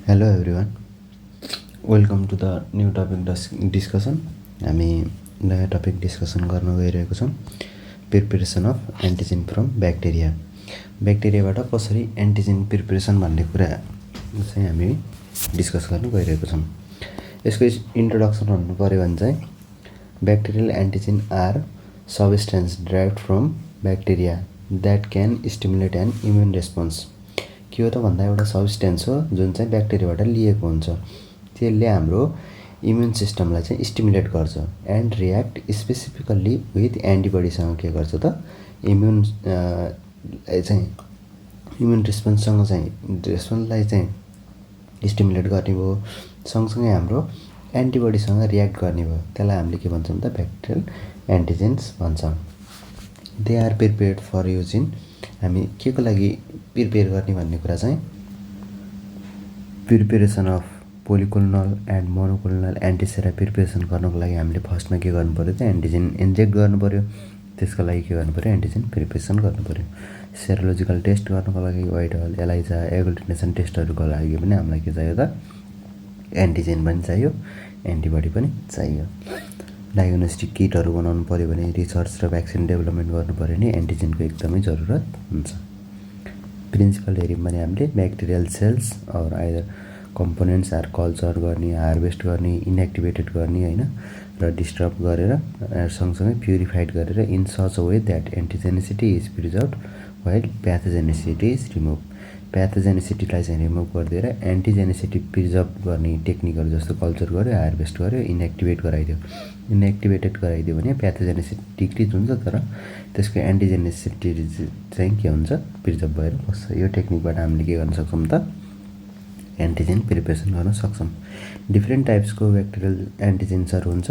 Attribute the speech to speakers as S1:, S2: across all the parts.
S1: Hello everyone, welcome to the new topic discussion. हामी नयाँ topic discussion गर्न गइरहेको छौँ, preparation of antigen from bacteria. ब्याक्टेरियाबाट कसरी एन्टिजेन प्रिपरेसन भन्ने कुरा चाहिँ हामी डिस्कस गर्न गइरहेको छौँ। यसको इन्ट्रोडक्सन भन्नु पऱ्यो भने चाहिँ bacterial antigen are substance derived from bacteria that can stimulate an immune response. के हो त भन्दा एउटा सब्सटेन्स हो जुन चाहिँ ब्याक्टेरियाबाट लिएको हुन्छ। त्यसले हाम्रो इम्युन सिस्टमलाई चाहिँ स्टिमुलेट गर्छ एन्ड रियाक्ट स्पेसिफिकल्ली विथ एन्टिबडीसँग के गर्छ त इम्युन रेस्पोन्ससँग चाहिँ रेस्पोन्सलाई चाहिँ स्टिमुलेट गर्ने भयो, सँगसँगै हाम्रो एन्टिबडीसँग रियाक्ट गर्ने भयो। त्यसलाई हामीले के भन्छौँ त ब्याक्टेरियल एन्टिजेन्स भन्छौँ। They are prepared for use in, हामी के को लागि प्रिपेयर गर्ने भन्ने कुरा चाहिँ preparation of polyclonal and monoclonal antisera preparation गर्नको लागि हामीले फर्स्टमा के गर्नु पऱ्यो त एन्टिजेन इन्जेक्ट गर्नु पऱ्यो। त्यसको लागि के गर्नु पऱ्यो एन्टिजेन प्रिपेरेसन गर्नु पऱ्यो। सेरोलोजिकल टेस्ट गर्नको लागि व्हाइट हल, एलाइजा, एग्लुटिनेसन टेस्टहरूको लागि पनि हामीलाई के चाहियो त एन्टिजेन पनि चाहियो, एन्टिबडी पनि चाहियो। डायग्नोस्टिक किटहरू बनाउनु पऱ्यो भने, रिसर्च र भ्याक्सिन डेभलपमेन्ट गर्नु पऱ्यो भने एन्टिजेनको एकदमै जरुरत हुन्छ। प्रिन्सिपल हेऱ्यौँ भने हामीले bacterial cells or either components are culture गर्ने, हार्भेस्ट गर्ने, इनएक्टिभेटेड गर्ने होइन, र डिस्टर्ब गरेर सँगसँगै प्युरिफाइड गरेर in such a way that antigenicity is preserve while pathogenicity is remove. प्याथोजेनिसिटीलाई चाहिँ रिमुभ गरिदिएर एन्टिजेनिसिटी प्रिजर्भ गर्ने टेक्निकहरू जस्तो कल्चर गर्यो, हार्भेस्ट गर्यो, इनएक्टिभेट गराइदियो। इनएक्टिभेटेड गराइदियो भने प्याथोजेनिसिटी डिक्रिज हुन्छ, तर त्यसको एन्टिजेनिसिटी चाहिँ के हुन्छ प्रिजर्भ भएर बस्छ। यो टेक्निकबाट हामीले के गर्न सक्छौँ त एन्टिजेन प्रिपरेसन गर्न सक्छौँ। डिफ्रेन्ट टाइप्सको ब्याक्टेरियल एन्टिजेन्सहरू हुन्छ,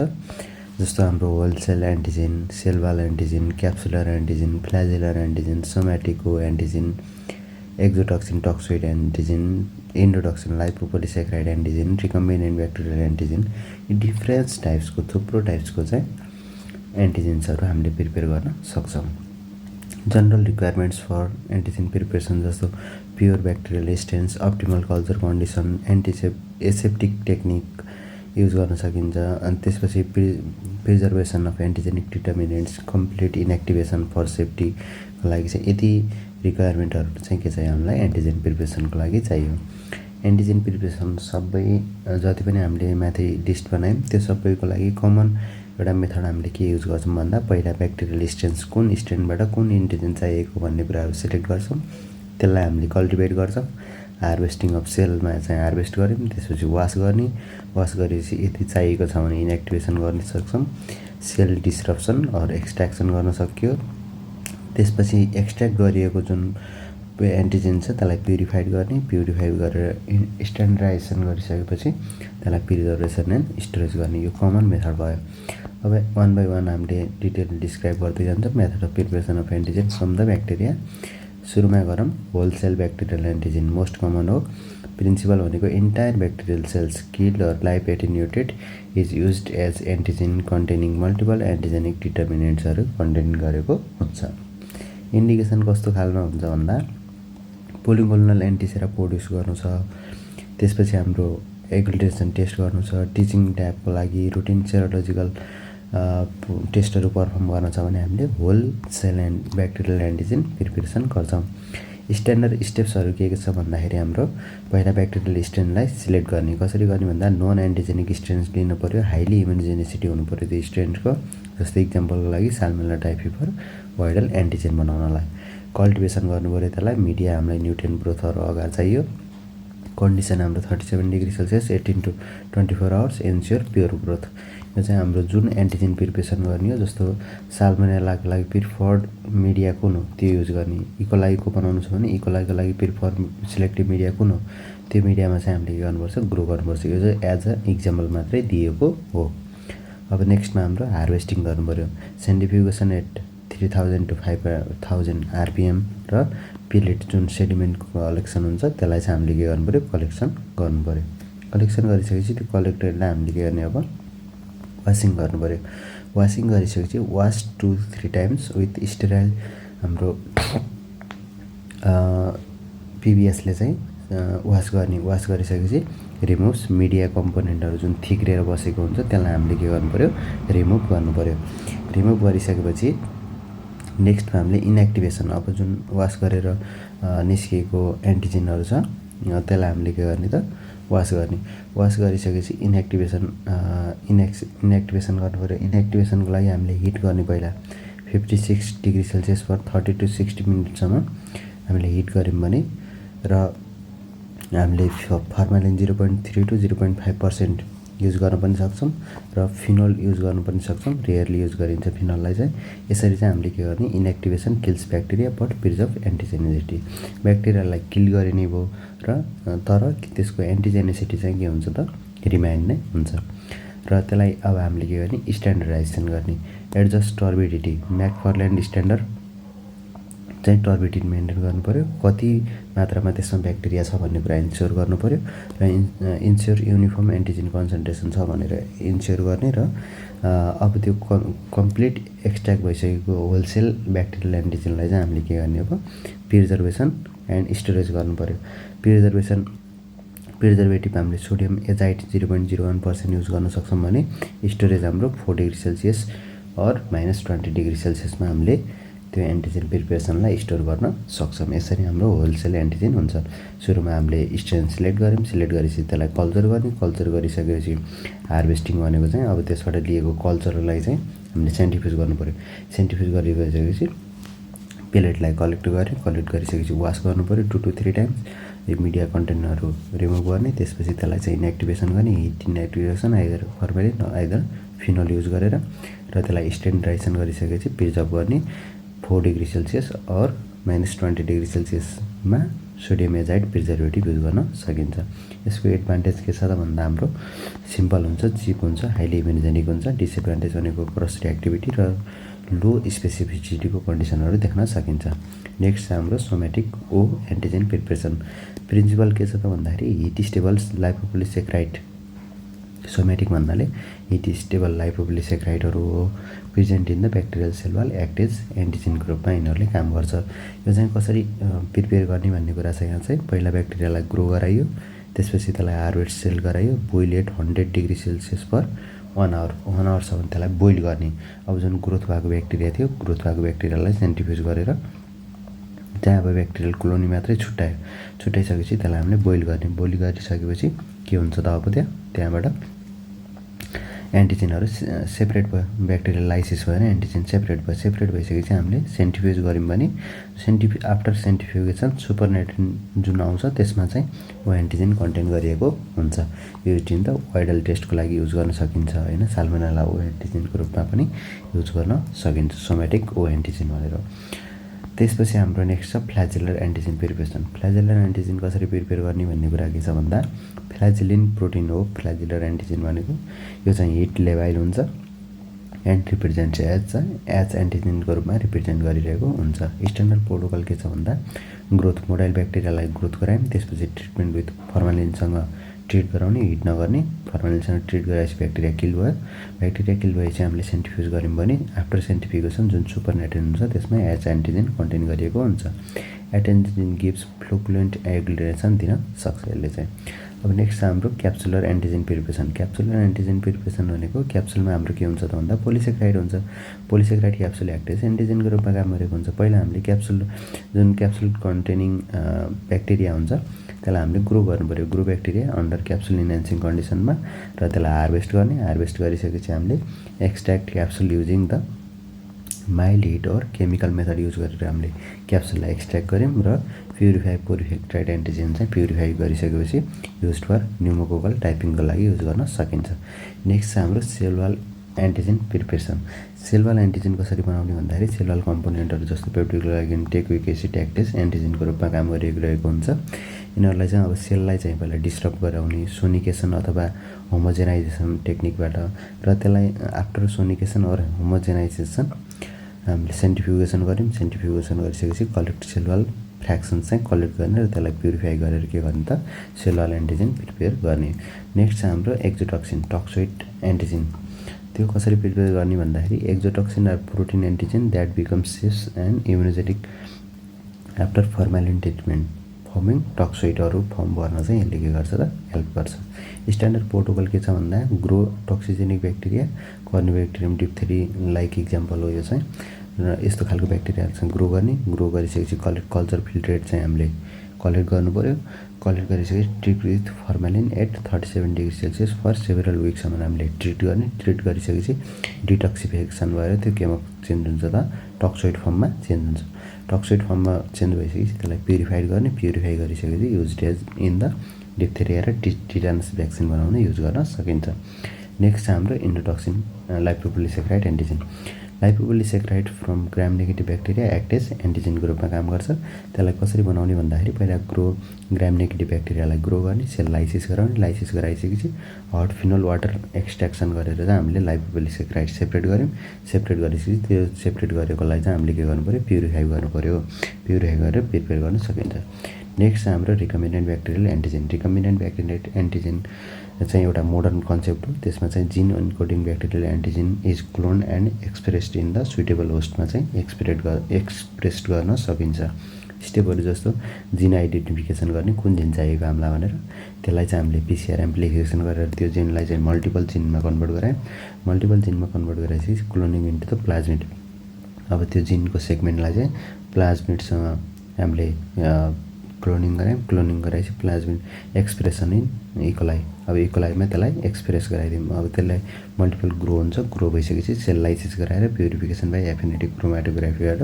S1: जस्तो हाम्रो whole cell antigen, cell wall antigen, capsular antigen, flagellar antigen, somatic O antigen, exotoxin toxoid antigen, endotoxin lipopolysaccharide antigen, recombinant bacterial antigen. यी डिफ्रेन्ट टाइप्सको थुप्रो टाइप्सको चाहिँ एन्टिजेन्सहरू हामीले प्रिपेयर गर्न सक्छौँ। General requirements for antigen preparation जस्तो pure bacterial strains, optimal culture condition, aseptic technique use गर्न सकिन्छ। अनि त्यसपछि preservation of antigenic determinants, complete inactivation for सेफ्टीको लागि चाहिँ यति रिक्वायरमेन्टहरू चाहिँ के चाहियो हामीलाई एन्टिजेन प्रिपरेसनको लागि चाहियो। एन्टिजेन प्रिपरेसन सबै जति पनि हामीले माथि लिस्ट बनायौँ त्यो सबैको लागि कमन एउटा मेथड हामीले के युज गर्छौँ भन्दा पहिला ब्याक्टेरियल स्ट्रेन्स कुन स्ट्रेनबाट कुन एन्टिजेन चाहिएको भन्ने कुराहरू सिलेक्ट गर्छौँ, त्यसलाई हामीले कल्टिभेट गर्छौँ। हार्भेस्टिङ अफ सेलमा चाहिँ हार्भेस्ट गऱ्यौँ, त्यसपछि वास गर्ने, वास गरेपछि यदि चाहिएको छ भने इनएक्टिभेसन गर्न सक्छौँ। सेल डिस्रप्सन अर एक्सट्र्याक्सन गर्न सकियो। त्यसपछि एक्सट्र्याक्ट गरिएको जुन एन्टिजेन छ त्यसलाई प्युरिफाइड गर्ने, प्युरिफाइड गरेर स्ट्यान्डर्डाइजेसन गरिसकेपछि त्यसलाई प्रिजर्भेसन एन्ड स्टोरेज गर्ने। यो कमन मेथड भयो। अब वान बाई वान हामीले डिटेल डिस्क्राइब गर्दै जान्छौँ method of preparation of antigen from the bacteria. सुरुमा गरौँ whole cell bacterial antigen, most common हो। प्रिन्सिपल भनेको entire bacterial cells killed or life attenuated is used as antigen containing multiple antigenic डिटर्मिनेन्ट्सहरू contain गरेको हुन्छ। Indication कस्तो खालमा हुन्छ भन्दा पोलिक्लोनल एन्टिसेरा प्रोड्युस गर्नु छ, त्यसपछि हाम्रो एग्लुटिनेसन टेस्ट गर्नु छ, टिचिङ ट्याबको लागि रुटिन सेरोलोजिकल टेस्टहरू पर्फर्म गर्न छ भने हामीले whole cell and bacterial antigen preparation गर्छौँ। स्ट्यान्डर्ड स्टेप्सहरू के छ भन्दाखेरि हाम्रो पहिला ब्याक्टेरियल स्ट्रेनलाई सिलेक्ट गर्ने। कसरी गर्ने भन्दा नन एन्टिजेनिक स्ट्रेन्स लिनु पऱ्यो, हाइली इम्युनोजेनिसिटी हुनु पऱ्यो त्यो स्ट्रेन्सको। जस्तै इक्जाम्पलको लागि साल्मोनेला टाइफी वाइडल एन्टिजेन बनाउनलाई कल्टिभेसन गर्नु पऱ्यो। त्यसलाई मिडिया हामीलाई न्युट्रिएन्ट ग्रोथहरू अगाडि चाहियो। कन्डिसन हाम्रो 37 degree Celsius 18 to 24 hours ensure pure growth. यो चाहिँ हाम्रो जुन एन्टिजेन प्रिपरेसन गर्ने हो, जस्तो साल्मोनेलाको लागि प्रिफर्ड मिडिया कुन हो त्यो युज गर्ने। इकोलाईको बनाउनु छ भने इकोलाईको लागि प्रिफर्ड सिलेक्टिभ मिडिया कुन हो त्यो मिडियामा चाहिँ हामीले के गर्नुपर्छ ग्रो गर्नुपर्छ। यो चाहिँ एज अ इक्जाम्पल मात्रै दिएको हो। अब नेक्स्टमा हाम्रो हार्भेस्टिङ गर्नु पऱ्यो। सेन्ट्रिफ्युगेसन एट 3000 to 5000 RPM र पिलेट जुन सेडिमेन्टको कलेक्सन हुन्छ त्यसलाई चाहिँ हामीले के गर्नु पऱ्यो कलेक्सन गर्नु पऱ्यो। कलेक्सन गरिसकेपछि त्यो कलेक्टेडलाई हामीले के गर्ने अब वासिङ गर्नु पऱ्यो। वासिङ गरिसकेपछि वास 2-3 टाइम्स विथ स्टेराइल हाम्रो पिबिएसले चाहिँ वास गरिसकेपछि रिमुभ्स मिडिया कम्पोनेन्टहरू जुन थिक्रिएर बसेको हुन्छ त्यसलाई हामीले के गर्नु पऱ्यो, रिमुभ गर्नु पऱ्यो। रिमुभ गरिसकेपछि नेक्स्टमा हामीले इनएक्टिभेसन, अब जुन वास गरेर निस्किएको एन्टिजेनहरू छ त्यसलाई हामीले के गर्ने त, वास गर्ने। वास गरिसकेपछि इनएक्टिभेसन गर्नु पऱ्यो। इनएक्टिभेसनको लागि हामीले हिट गर्ने पहिला 56 डिग्री सेल्सियस पर 30 to 60 मिनटसम्म हामीले हिट गऱ्यौँ भने र हामीले फर्मालिन 0.3 to 0.5% युज गर्न पनि सक्छौँ र फिनोल युज गर्नु पनि सक्छौँ। रेयरली युज गरिन्छ फिनोललाई चाहिँ। यसरी चाहिँ हामीले के गर्ने, इनएक्टिभेसन किल्स ब्याक्टेरिया बट प्रिजर्भ एन्टिजेनिसिटी। ब्याक्टेरियालाई किल गरिने भयो र तर त्यसको एन्टिजेनिसिटी चाहिँ के हुन्छ त, रिमाइन्ड नै हुन्छ। र त्यसलाई अब हामीले के गर्ने, स्ट्यान्डर्डाइजेसन गर्ने। एडजस्ट टर्बिडिटी, म्याकफर्ल्यान्ड स्ट्यान्डर्ड चाहिँ टर्बिडिटी मेन्टेन गर्नु पऱ्यो, कति मात्रामा त्यसमा ब्याक्टेरिया छ भन्ने कुरा इन्स्योर गर्नु पऱ्यो र इन्स्योर युनिफर्म एन्टिजेन कन्सन्ट्रेसन छ भनेर इन्स्योर गर्ने र अब त्यो कम्प्लिट एक्सट्र्याक्ट भइसकेको होलसेल ब्याक्टेरियल एन्टिजेनलाई चाहिँ हामीले के गर्ने, अब प्रिजर्भेसन एन्ड स्टोरेज गर्नु पऱ्यो। प्रिजर्भेटिभ हामीले सोडियम एजाइट 0.01% युज गर्न सक्छौँ भने स्टोरेज हाम्रो 4 डिग्री सेल्सियस और -20 डिग्री सेल्सियसमा हामीले त्यो एन्टिजेन प्रिपरेसनलाई स्टोर गर्न सक्छौँ। यसरी हाम्रो होलसेल एन्टिजेन हुन्छ। सुरुमा हामीले स्ट्रेन सिलेक्ट गऱ्यौँ, सिलेक्ट गरेपछि त्यसलाई कल्चर गर्ने, कल्चर गरिसकेपछि हार्भेस्टिङ भनेको चाहिँ अब त्यसबाट लिएको कल्चरलाई चाहिँ हामीले सेन्ट्रिफ्युज गर्नु पऱ्यो। सेन्ट्रिफ्युज गरिसकेपछि पेलेटलाई कलेक्ट गऱ्यौँ, कलेक्ट गरिसकेपछि वास गर्नु पऱ्यो 2 to 3 टाइम्स। यो मिडिया कन्टेनरहरू रिमुभ गर्ने, त्यसपछि त्यसलाई चाहिँ इनएक्टिभेसन गर्ने, heat inactivation either formalin either phenol use गरेर र त्यसलाई स्ट्यान्डर्डाइजेसन गरिसकेपछि प्रिजर्भ गर्ने 4 डिग्री सेल्सियस और -20 डिग्री सेल्सियसमा सोडियम एजाइड प्रिजर्भेटिभ युज गर्न सकिन्छ। यसको एडभान्टेज के छ त भन्दा हाम्रो सिम्पल हुन्छ, चिप हुन्छ, हाइली इम्युनोजेनिक हुन्छ। डिसएडभान्टेज भनेको क्रस रिएक्टिभिटी र लो स्पेसिफिसिटीको कन्डिसनहरू देख्न सकिन्छ। नेक्स्ट छ हाम्रो somatic O antigen preparation. Principle के छ त भन्दाखेरि हिट स्टेबल लाइपोपोलिसेक्राइड। सोमेटिक भन्नाले हिट स्टेबल लाइपोपोलिसेक्राइडहरू हो, present in the bacterial cell wall act as एन्टिजेनको रूपमा यिनीहरूले काम गर्छ। यो चाहिँ कसरी प्रिपेयर गर्ने भन्ने कुरा छ। यहाँ चाहिँ पहिला ब्याक्टेरियालाई ग्रो गराइयो, त्यसपछि त्यसलाई हार्भेस्ट सेल गराइयो, बोइल एट 100 डिग्री सेल्सियस पर 1 आवरसम्म त्यसलाई बोइल गर्ने। अब जुन ग्रोथ भएको ब्याक्टेरिया थियो, ग्रोथ भएको ब्याक्टेरियालाई सेन्ट्रिफ्युज गरेर त्यहाँ अब ब्याक्टेरियल कोलोनी मात्रै छुट्याइसकेपछि त्यसलाई हामीले बोइल गर्ने। बोइल गरिसकेपछि के हुन्छ त, अब त्यहाँबाट एन्टिजेनहरू सेपरेट भयो, ब्याक्टेरियल लाइसिस भएर एन्टिजेन सेपरेट भयो। सेपरेट भइसकेपछि हामीले सेन्ट्रिफ्युज गऱ्यौँ भने आफ्टर सेन्ट्रिफ्युगेसन सुपरनेट्रिन जुन आउँछ त्यसमा चाहिँ ओ एन्टिजेन कन्टेन गरिएको हुन्छ। यो रुटिन त वाइडल टेस्टको लागि युज गर्न सकिन्छ होइन, साल्मोनेला ओ एन्टिजेनको रूपमा पनि युज गर्न सकिन्छ सोमेटिक ओ एन्टिजेन भनेर। त्यसपछि हाम्रो नेक्स्ट छ फ्ल्याजेलर एन्टिजेन प्रिपरेसन। फ्ल्याजेलर एन्टिजेन कसरी प्रिपेयर गर्ने भन्ने कुरा के छ भन्दा फ्ल्याजिलिन प्रोटिन हो फ्ल्याजेलर एन्टिजेन भनेको। यो चाहिँ हिट लेबाइल हुन्छ एन्ड रिप्रेजेन्ट्स एच एन्टिजेनको रूपमा रिप्रेजेन्ट गरिरहेको हुन्छ। स्ट्यान्डर्ड प्रोटोकल के छ भन्दा ग्रोथ मोडाइल ब्याक्टेरियालाई ग्रोथ गरायौँ, त्यसपछि ट्रिटमेन्ट विथ फर्मालिनसँग ट्रिट गराउने, हिट नगर्ने। फर्मालिनसँग ट्रिट गराएपछि ब्याक्टेरिया किल भयो। ब्याक्टेरिया किल भएपछि हामीले सेन्ट्रिफ्युज गऱ्यौँ भने आफ्टर सेन्ट्रिफ्युगेसन जुन सुपरनेट्रिन हुन्छ त्यसमा एच एन्टिजेन कन्टेन गरिएको हुन्छ। एच एन्टिजेन गिभ्स फ्लोकुलेन्ट एग्लुटिनेसन दिन सक्छ यसले चाहिँ। अब नेक्स्ट छ हाम्रो capsular antigen preparation. Capsular antigen preparation भनेको क्याप्सुलमा हाम्रो के हुन्छ त भन्दा पोलिसेक्राइड हुन्छ। पोलिसेक्राइड क्याप्सुल एक्टेज एन्टिजेनको रूपमा काम गरेको हुन्छ। पहिला हामीले क्याप्सुल कन्टेनिङ ब्याक्टेरिया हुन्छ त्यसलाई हामीले ग्रो गर्नु पऱ्यो, ग्रो ब्याक्टेरिया अन्डर क्याप्सुल इन्हान्सिङ कन्डिसनमा, र त्यसलाई हार्भेस्ट गर्ने। हार्भेस्ट गरिसकेपछि हामीले extract capsule using the mild hit और केमिकल मेथड युज गरेर हामीले क्याप्सुललाई एक्सट्र्याक्ट गऱ्यौँ र पोलिसेक्राइड एन्टिजेन चाहिँ प्युरिफाई गरिसकेपछि युज फर न्युमोकोकल टाइपिङको लागि युज गर्न सकिन्छ। नेक्स्ट छ हाम्रो cell wall antigen preparation. Cell wall antigen कसरी बनाउने भन्दाखेरि सेलवाल कम्पोनेन्टहरू जस्तो पेप्टिडोग्लाइकेन, टेक्विक एसिड एक्टेज एन्टिजेनको रूपमा काम गरिरहेको हुन्छ। यिनीहरूलाई चाहिँ अब सेललाई चाहिँ पहिला डिस्टर्ब गराउने सोनिकेसन अथवा होमोजेनाइजेसन टेक्निकबाट, र त्यसलाई आफ्टर सोनिकेसन अर होमोजेनाइजेसन हामीले सेन्ट्रिफ्युगेसन गऱ्यौँ। सेन्ट्रिफ्युगेसन गरिसकेपछि कलेक्ट सेलवाल फ्र्याक्सन चाहिँ कलेक्ट गर्ने र त्यसलाई प्युरिफाई गरेर के गर्ने त सेलवाल एन्टिजेन प्रिपेयर गर्ने। नेक्स्ट छ हाम्रो एक्जोटक्सिन टक्सोइड एन्टिजेन। त्यो कसरी प्रिपेयर गर्ने भन्दाखेरि exotoxin are protein antigen that become safe and immunogenic after formalin treatment. Forming टक्सोइडहरू फर्म गर्न चाहिँ यसले के गर्छ त हेल्प गर्छ। स्ट्यान्डर्ड प्रोटोकल के छ भन्दा ग्रो टक्सिजेनिक ब्याक्टेरिया कर्निबेक्टेरियम डिप्थेरीलाइक इक्जाम्पल हो यो चाहिँ। र यस्तो खालको ब्याक्टेरियाहरू चाहिँ ग्रो गरिसकेपछि कल्चर फिल्ट्रेट चाहिँ हामीले कलेक्ट गर्नु पऱ्यो। कलेक्ट गरिसकेपछि treat with formalin at 37 degree Celsius for several विक्ससम्म हामीले ट्रिट गरिसकेपछि डिटक्सिफिकेसन भएर त्यो केमा चेन्ज हुन्छ त टक्सोइड फर्ममा चेन्ज हुन्छ। टक्सोइड फर्ममा चेन्ज भइसकेपछि त्यसलाई प्युरिफाई गरिसकेपछि use as in the diphtheria र टिटानस भ्याक्सिन बनाउन युज गर्न सकिन्छ। नेक्स्ट छ हाम्रो endotoxin lipopolysaccharide antigen. Lipopolysaccharide from gram negative bacteria act as एन्टिजेनको रूपमा काम गर्छ। त्यसलाई कसरी बनाउने भन्दाखेरि पहिला ग्राम नेगेटिभ ब्याक्टेरियालाई ग्रो गर्ने, सेल लाइसिस गराउने, लाइसिस गराइसकेपछि हट फिनोल वाटर एक्सट्र्याक्सन गरेर चाहिँ हामीले लाइपोपोलिसेक्राइड सेपरेट गऱ्यौँ। सेपरेट गरिसकेपछि त्यो सेपरेट गरेकोलाई चाहिँ हामीले के गर्नु पऱ्यो प्युरिफाई गर्नु पऱ्यो। प्युरिफाई गरेर प्रिपेयर गर्न सकिन्छ। नेक्स्ट छ हाम्रो recombinant bacterial antigen. Recombinant bacterial antigen चाहिँ एउटा मोडर्न कन्सेप्ट हो। त्यसमा चाहिँ gene encoding bacterial antigen is clone and expressed in the suitable होस्टमा चाहिँ एक्सप्रेस्ड गर्न सकिन्छ। स्टेपहरू जस्तो जिन आइडेन्टिफिकेसन गर्ने, कुन जिन चाहिएको हामीलाई भनेर, त्यसलाई चाहिँ हामीले पिसिआर एम्प्लिफिकेसन गरेर त्यो जिनलाई चाहिँ मल्टिपल जिनमा कन्भर्ट गरायौँ। मल्टिपल जिनमा कन्भर्ट गराएपछि क्लोनिङ इन्टु द प्लाज्मिड। अब त्यो जिनको सेगमेन्टलाई चाहिँ प्लाज्मिडसँग हामीले क्लोनिङ गरायौँ। क्लोनिङ गराएपछि प्लाज्मिड एक्सप्रेसन इन इकोलाई। अब इकोलाईमा त्यसलाई एक्सप्रेस गराइदिउँ। अब त्यसलाई मल्टिपल ग्रो हुन्छ। ग्रो भइसकेपछि सेल लाइसिस गराएर प्युरिफिकेसन बाई एफिनिटी क्रोमाटोग्राफीबाट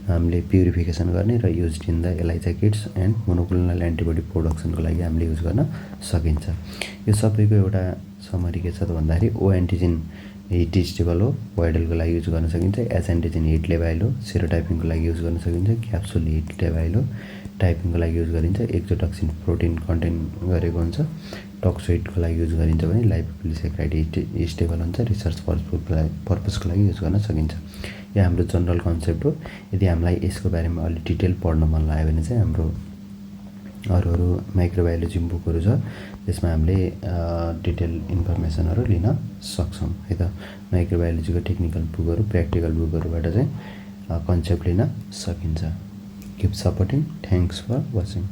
S1: हामीले प्युरिफिकेसन गर्ने र use in the ELISA kits and monoclonal antibody प्रोडक्सनको लागि हामीले युज गर्न सकिन्छ। यो सबैको एउटा समरी के छ त भन्दाखेरि ओ एन्टिजेन हिट स्टेबल हो, वाइडलको लागि युज गर्न सकिन्छ। एस एन्टिजेन हिट लेबाइल हो, सेरोटाइपिङको लागि युज गर्न सकिन्छ। क्याप्सुल हिट लेबाइल हो, टाइपिङको लागि युज गरिन्छ। एक्जोटक्सिन प्रोटिन कन्टेन गरेको हुन्छ। टक्सोइडको लागि युज गरिन्छ भने लाइपोपोलिसेक्राइड स्टेबल हुन्छ। रिसर्च पर्पजको लागि युज गर्न सकिन्छ। यो हाम्रो जनरल कन्सेप्ट हो। यदि हामीलाई यसको बारेमा अलि डिटेल पढ्न मन लाग्यो भने चाहिँ हाम्रो अरू माइक्रोबायोलोजी बुकहरू छ, त्यसमा हामीले डिटेल इन्फर्मेसनहरू लिन सक्छौँ है त। माइक्रोबायोलोजीको टेक्निकल बुकहरू, प्र्याक्टिकल बुकहरूबाट चाहिँ कन्सेप्ट लिन सकिन्छ। Keep supporting. Thanks for watching.